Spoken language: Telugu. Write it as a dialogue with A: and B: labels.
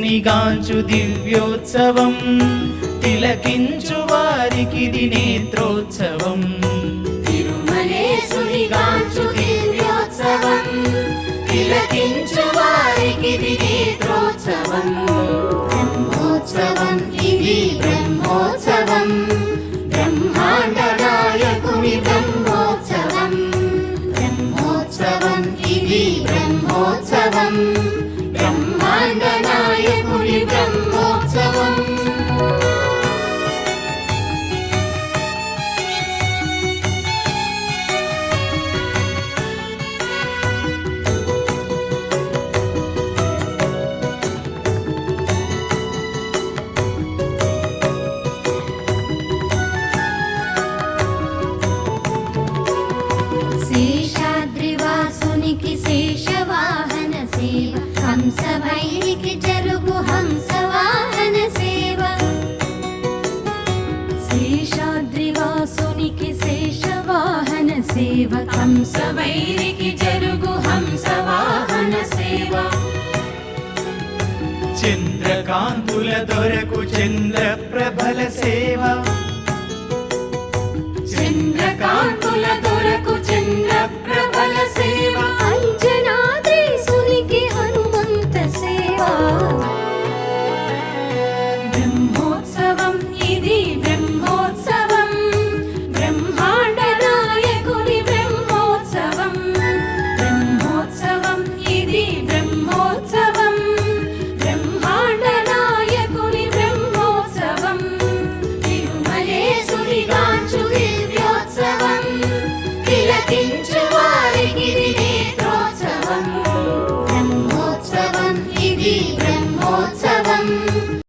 A: తిరుమలేశునిగాంచు దివ్యోత్సవం తిలకించు వారికిది నేత్రోత్సవం
B: తిరుమలేశునిగాంచు దివ్యోత్సవం తిలకించు వారికిది నేత్రోత్సవం బ్రహ్మోత్సవం ఇది బ్రహ్మోత్సవం బ్రహ్మాండ నాయకుని బ్రహ్మోత్సవం బ్రహ్మోత్సవం ఇది బ్రహ్మోత్సవం బ్రహ్మాండ నాయకుని బ్రహ్మోత్సవం శేషాద్రివాసునికి శేషవాహన సేవ హంసభైరికి జరుగు హంసవాహన సేవ శేషాద్రివాసునికి శేషవాహన సేవ హంసభైరికి జరుగు హంసవాహన సేవ
A: చంద్రకాంతుల దొరకు చంద్రప్రభల సేవ
B: చంద్రకాంతుల దొరకు చంద్రప్రభల సేవ అంజనాద్రీసునికి హనుమంత సేవ బ్రహ్మోత్సవం ఇది బ్రహ్మోత్సవం బ్రహ్మాండ నాయకుని బ్రహ్మోత్సవం బ్రహ్మోత్సవం ఇది బ్రహ్మోత్సవం బ్రహ్మాండ నాయకుని బ్రహ్మోత్సవం తిరుమలేశునిగాంచు దివ్యోత్సవం తిలకించు